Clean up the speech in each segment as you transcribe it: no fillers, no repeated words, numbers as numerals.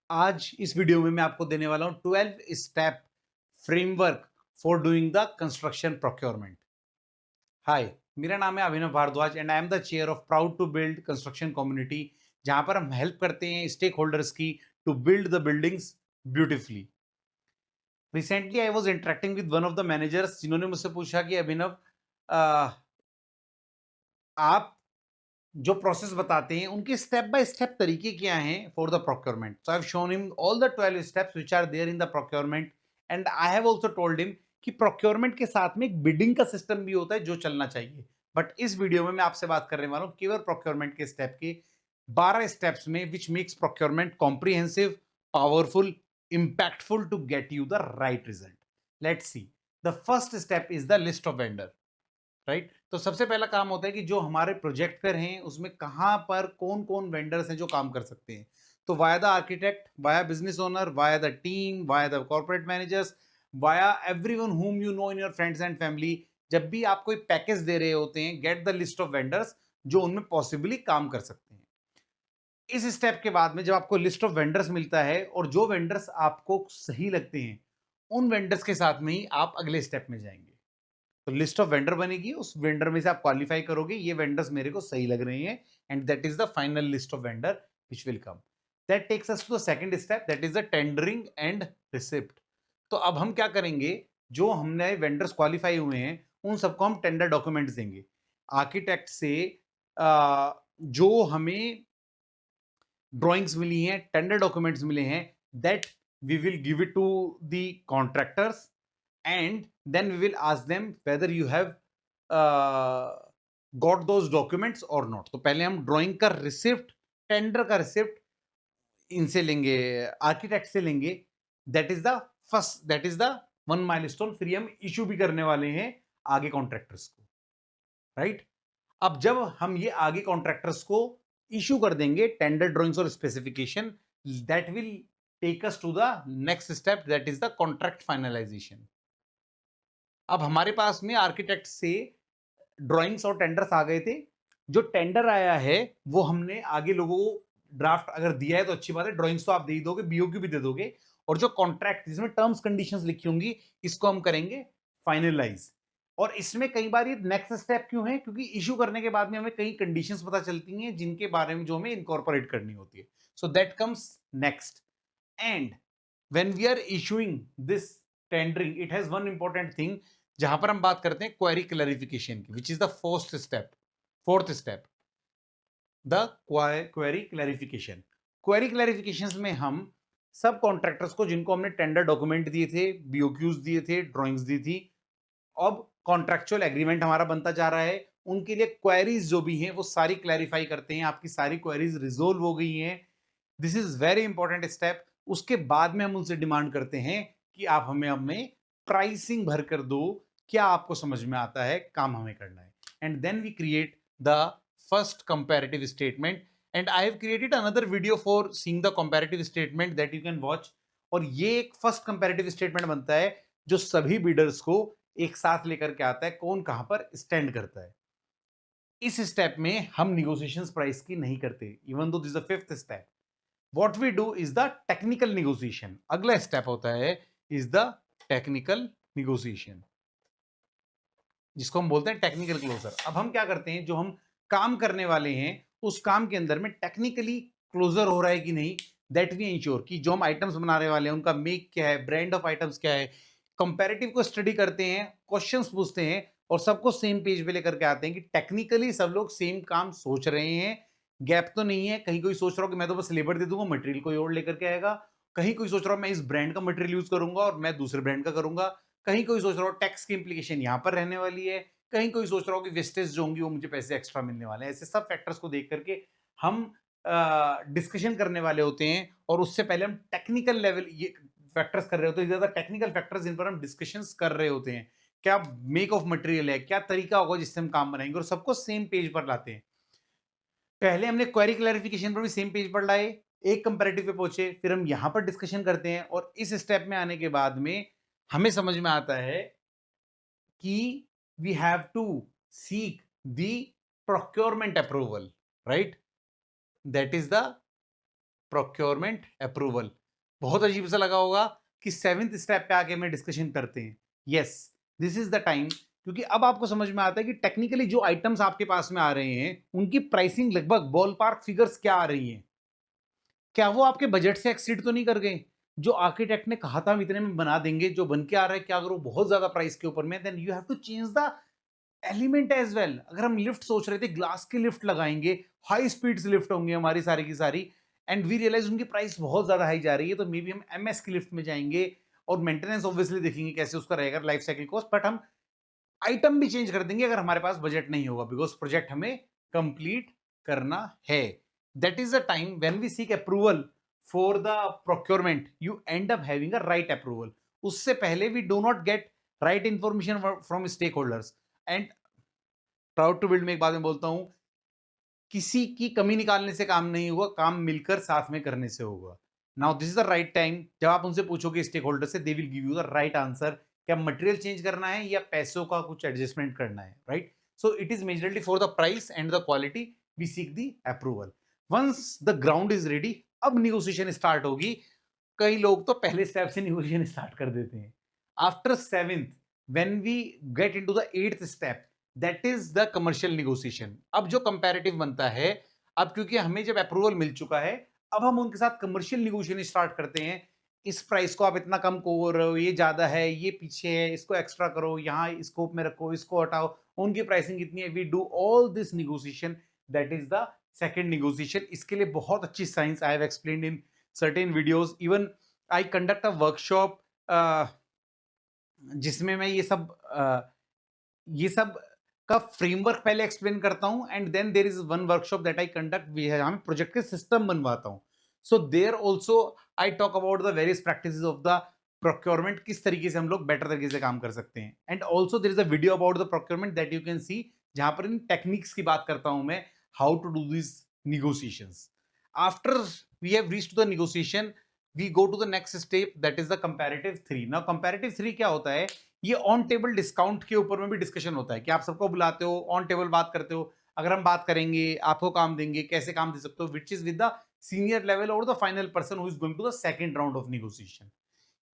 आज इस वीडियो में मैं आपको देने वाला हूं 12 step framework for doing the construction procurement. Hi, मेरा नाम है Abhinav Bhardwaj and I am the chair of proud to build construction community, जहां पर हम हेल्प करते हैं स्टेक होल्डर्स की to build the buildings beautifully. Recently I was interacting with one of the managers, जिन्होंने मुझसे पूछा कि अभिनव, आप जो प्रोसेस बताते हैं उनके स्टेप बाय स्टेप तरीके क्या हैं for the procurement. So I have shown him all the 12 steps which are there in the procurement and I have also told him कि प्रोक्योरमेंट के साथ में एक बिडिंग का सिस्टम भी होता है जो चलना चाहिए। बट इस वीडियो में मैं आपसे बात करने वाला हूं केवल प्रोक्योरमेंट के स्टेप के 12 स्टेप्स में, which makes procurement comprehensive, powerful, impactful to get you the right result. Let's see. The first step is the list of vendor. Right, तो सबसे पहला काम होता है कि जो हमारे प्रोजेक्ट पर हैं उसमें कहां पर कौन कौन वेंडर्स हैं जो काम कर सकते हैं। तो via the architect, via business owner, via the team, via the corporate managers, via everyone whom you know in your friends and family, जब भी आप कोई पैकेज दे रहे होते हैं, get the list of vendors जो उनमें पॉसिबली काम कर सकते हैं। इस स्टेप के बाद में जब आपको लिस्ट ऑफ वेंडर्स मिलता है और जो वेंडर्स आपको सही लगते हैं, उन वेंडर्स के साथ में ही आप अगले स्टेप में जाएंगे। तो लिस्ट ऑफ वेंडर बनेगी, उस वेंडर में से आप क्वालिफाई करोगे ये वेंडर्स मेरे को सही लग रहे हैं, and that is the final list of vendor which will come. That takes us to the second step, that is the tendering and receipt. तो अब हम क्या करेंगे, जो हमने वेंडर्स क्वालिफाई हुए हैं उन सबको हम टेंडर डॉक्यूमेंट्स देंगे। आर्किटेक्ट से जो हमें ड्राइंग्स मिली हैं, टेंडर डॉक्यूमेंट्स मिले हैं, that we will give it to the contractors and then we will ask them whether you have got those documents or not। तो पहले हम ड्राइंग का रिसिप्ट, टेंडर का रिसिप्ट इनसे लेंगे, आर्किटेक्ट से लेंगे। That is the first, that is the one milestone, फिर हम इशू भी करने वाले हैं आगे कॉन्ट्रैक्टर्स को, राइट। अब जब हम ये आगे कॉन्ट्रैक्टर्स को इशू कर देंगे टेंडर ड्राइंग्स और specification, that will take us to the next step, that is the contract finalisation. अब हमारे पास में आर्किटेक्ट से ड्राइंग्स और टेंडर्स आ गए थे। जो टेंडर आया है वो हमने आगे लोगों को ड्राफ्ट अगर दिया है तो अच्छी बात है, ड्राइंग्स तो आप दे ही दोगे, बीओक्यू भी दे दोगे, और जो कॉन्ट्रैक्ट जिसमें टर्म्स कंडीशंस लिखी होंगी इसको हम करेंगे फाइनलाइज। और इसमें कई बार ये नेक्स्ट स्टेप क्यों है, क्योंकि इशू करने के बाद में हमें कई कंडीशंस पता चलती हैं जिनके बारे में जो हमें इनकॉर्पोरेट करनी होती है। So that comes next. And when we are issuing this tendering, it has one important thing जहां पर हम बात करते हैं क्वेरी क्लैरिफिकेशन की, which is the fourth step, the query clarification. Query clarification में हम सब कॉन्ट्रैक्टर्स को जिनको हमने टेंडर डॉक्यूमेंट दिए थे, बीओक्यूज दिए थे, ड्राइंग्स दी थी, अब कॉन्ट्रैक्चुअल एग्रीमेंट हमारा बनता जा रहा है, उनके लिए क्वेरीज जो भी हैं वो सारी क्लैरिफाई करते हैं, आपकी सारी क्वेरीज रिजोल्व हो गई हैं। This is very important step. उसके बाद में हम उनसे डिमांड करते हैं कि आप हमें प्राइसिंग भर कर दो, क्या आपको समझ में आता है, काम हमें करना है। And then we create the first comparative statement, and I have created another video for seeing the comparative statement that you can watch. और ये एक फर्स्ट कंपैरेटिव स्टेटमेंट बनता है जो सभी बिडर्स को एक साथ लेकर के आता है, कौन कहां पर स्टैंड करता है। इस स्टेप में हम निगोशिएशंस प्राइस की नहीं करते, even though this the fifth step. What we do is the technical negotiation. अगला स्टेप होता है इज द टेक्निकल निगोशिएशन, जिसको हम बोलते हैं टेक्निकल क्लोजर। अब हम क्या करते हैं, जो हम काम करने वाले हैं उस काम के अंदर में टेक्निकली क्लोजर हो रहा है कि नहीं, दैट वी इंश्योर कि जो हम आइटम्स बनाने वाले हैं उनका मेक क्या है, ब्रांड ऑफ आइटम्स क्या है। कंपैरेटिव को स्टडी करते हैं, क्वेश्चंस पूछते हैं और सबको सेम पेज पे लेकर के आते हैं कि टेक्निकली सब लोग सेम काम सोच रहे हैं, गैप तो नहीं है। कहीं कोई सोच रहा हो कि मैं तो बस लेबर दे दूंगा, मटेरियल कोई और लेकर के आएगा, कहीं कोई सोच रहा हो मैं इस ब्रांड का मटेरियल यूज करूंगा और मैं दूसरे ब्रांड का करूंगा, कहीं कोई सोच रहा हो टैक्स की इंप्लीकेशन यहाँ पर रहने वाली है, कहीं कोई सोच रहा हो कि वेस्टेज जो होंगी वो मुझे पैसे एक्स्ट्रा मिलने वाले हैं। ऐसे सब फैक्टर्स को देख करके हम डिस्कशन करने वाले होते हैं, और उससे पहले हम टेक्निकल लेवल ये फैक्टर्स कर रहे होते हैं, ज्यादा टेक्निकल फैक्टर्स जिन पर हम डिस्कशंस कर रहे होते हैं, क्या मेक ऑफ मटेरियल है, क्या तरीका होगा जिससे हम काम बनाएंगे, और सबको सेम पेज पर लाते हैं। पहले हमने क्वेरी क्लैरिफिकेशन पर भी सेम पेज पर लाए, एक कंपैरेटिव पे पहुंचे, फिर हम यहां पर डिस्कशन करते हैं, और इस स्टेप में आने के बाद में हमें समझ में आता है कि we have to seek the procurement approval, right. That is the procurement approval. बहुत अजीब सा लगा होगा कि 7th स्टेप पे आके हमें डिस्कशन करते हैं। Yes, this is the time, क्योंकि अब आपको समझ में आता है कि टेक्निकली जो आइटम्स आपके पास में आ रहे हैं उनकी प्राइसिंग लगभग बॉल पार्क फिगर्स क्या आ रही हैं, क्या वो आपके बजट से एक्सीड तो नहीं कर गए। जो आर्किटेक्ट ने कहा था हम इतने में बना देंगे, जो बन के आ रहा है, क्या अगर वो बहुत ज्यादा प्राइस के ऊपर में, then you have to change the element as well. अगर हम लिफ्ट सोच रहे थे, ग्लास की लिफ्ट लगाएंगे, हाई स्पीड्स लिफ्ट होंगी हमारी सारी की सारी, एंड वी रियलाइज उनकी प्राइस बहुत ज्यादा हाई जा रही है, तो मे बी हम एमएस की लिफ्ट में जाएंगे और मेंटेनेंस ऑब्वियसली देखेंगे कैसे उसका रहेगा लाइफ साइकिल कॉस्ट, बट हम आइटम भी चेंज कर देंगे अगर हमारे पास बजट नहीं होगा, बिकॉज प्रोजेक्ट हमें कंप्लीट करना है। That is the time when we seek approval for the procurement, you end up having a right approval. उससे पहले we do not get right information from stakeholders. And proud to build में एक बात मैं बोलता हूं, किसी की कमी निकालने से काम नहीं होगा, काम मिलकर साथ में करने से होगा। Now this is the right time, जब आप उनसे पूछोगे स्टेक होल्डर से, they will give you the right answer, क्या मटेरियल चेंज करना है या पैसों का कुछ एडजस्टमेंट करना है, right. So it is majorly for the price and the quality we seek the approval. Once the ground is ready, अब निगोशिएशन स्टार्ट होगी। कई लोग तो पहले स्टेप से निगोशिएशन स्टार्ट कर देते हैं। After 7th, when we get into the 8th step, that is the commercial negotiation. अब जो कंपैरेटिव बनता है, अब क्योंकि हमें जब अप्रूवल मिल चुका है, अब हम उनके साथ कमर्शियल निगोशिएशन स्टार्ट करते हैं। इस प्राइस को आप इतना कम कर रहे हो, ये ज्यादा है, ये पीछे है, इसको एक्स्ट्रा करो, यहाँ स्कोप में रखो, इसको हटाओ, उनकी प्राइसिंग कितनी है। We do all this negotiation, that is the second negotiation. इसके लिए बहुत अच्छी science I have explained in certain videos. Even I conduct a workshop जिसमें मैं ये सब का फ्रेमवर्क पहले एक्सप्लेन करता हूं, and then there is one workshop that I conduct, हम प्रोजेक्ट के सिस्टम बनवाता हूं। So there also I talk about the various practices of the procurement, किस तरीके से हम लोग बेटर तरीके से काम कर सकते हैं। And also there is a video about the procurement that you can see, जहां पर इन टेक्निक्स की बात करता हूं मैं, how to do this negotiations. After we have reached the negotiation, we go to the next step, that is the comparative 3। Now comparative 3 क्या होता है, ये ऑन टेबल डिस्काउंट के ऊपर में भी डिस्कशन होता है कि आप सबको बुलाते हो, ऑन टेबल बात करते हो, अगर हम बात करेंगे, आपको काम देंगे, कैसे काम दे सकते हो, which is with the senior level और the final person who is going to the second round of negotiation.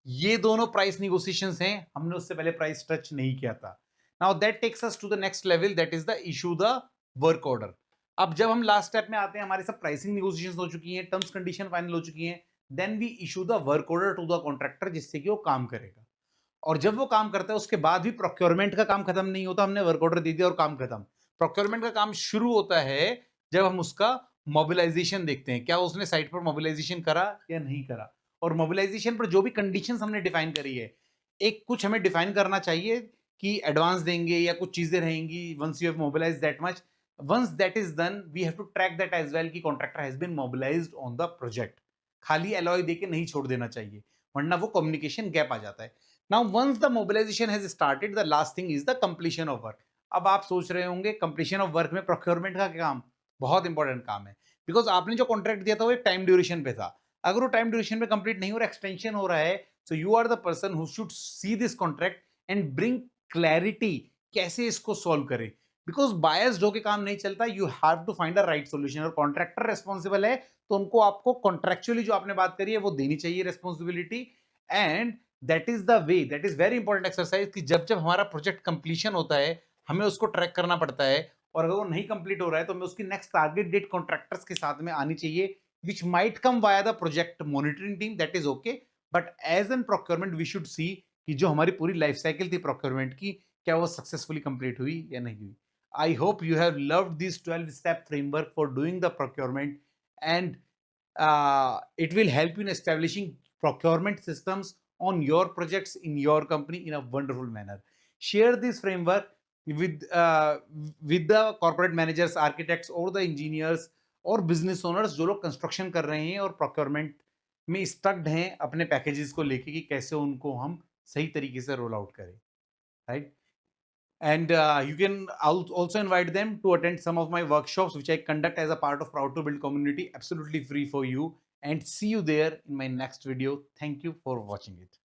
ये दोनों प्राइस निगोशिएशंस हैं, हमने उससे पहले प्राइस टच नहीं किया था। Now that takes us to the next level, that is the issue the work order. अब जब हम लास्ट स्टेप में आते हैं, हमारी सब प्राइसिंग निगोशिएशंस हो चुकी हैं, टर्म्स कंडीशन फाइनल हो चुकी हैं, then we issue the work order to the contractor, जिससे कि वो काम करेगा। और जब वो काम करता है, उसके बाद भी प्रोक्योरमेंट का काम खत्म नहीं होता, हमने वर्क ऑर्डर दे दिया और काम खत्म। प्रोक्योरमेंट का काम शुरू होता है जब हम उसका मोबिलाइजेशन देखते हैं, क्या उसने साइट पर मोबिलाइजेशन करा या नहीं करा। और मोबिलाइजेशन पर जो भी कंडीशंस हमने डिफाइन करी है, एक कुछ हमें डिफाइन करना चाहिए कि एडवांस देंगे या कुछ चीजें रहेंगी once you have mobilize that much. Once that is done, we have to track that as well कि contractor has been mobilized on the project. खाली एलॉय देके नहीं छोड़ देना चाहिए, वरना वो कम्युनिकेशन गैप आ जाता है। Now, once the mobilization has started, the last thing is the completion of work. अब आप सोच रहे होंगे कंप्लीशन ऑफ वर्क में प्रोक्योरमेंट का काम बहुत इंपॉर्टेंट काम है, बिकॉज आपने जो कॉन्ट्रैक्ट दिया था वो एक टाइम ड्यूरेशन पे था। अगर वो टाइम ड्यूरेशन पे कंप्लीट नहीं हो रहा, एक्सटेंशन हो रहा है, so you are the person who should see this contract and bring clarity, कैसे इसको सॉल्व करें। बिकॉज बायस्ड होके काम नहीं चलता, you have to find a right solution. और कॉन्ट्रैक्टर रेस्पॉन्सिबल है, तो उनको आपको कॉन्ट्रेक्चुअली जो आपने बात करी है वो देनी चाहिए responsibility. And that is the way, that is very important exercise कि जब जब हमारा प्रोजेक्ट कंप्लीशन होता है, हमें उसको ट्रैक करना पड़ता है। और अगर वो नहीं कंप्लीट हो रहा है, तो हमें उसकी नेक्स्ट टारगेट डेट कॉन्ट्रैक्टर्स के साथ में आनी चाहिए, which might come via the project monitoring team, that is okay. But as an procurement we should see कि जो हमारी पूरी लाइफ साइकिल थी प्रोक्योरमेंट की, क्या वो सक्सेसफुली कंप्लीट हुई या नहीं हुई। I hope you have loved this 12 step framework for doing the procurement, and it will help you in establishing procurement systems on your projects in your company in a wonderful manner. Share this framework with the corporate managers, architects or the engineers और business owners जो लोग construction कर रहे हैं और procurement में स्टक्ड हैं अपने पैकेजेस को लेके, कि कैसे उनको हम सही तरीके से रोल आउट करें, right. And you can also invite them to attend some of my workshops, which I conduct as a part of Proud to Build community, absolutely free for you. And see you there in my next video. Thank you for watching it.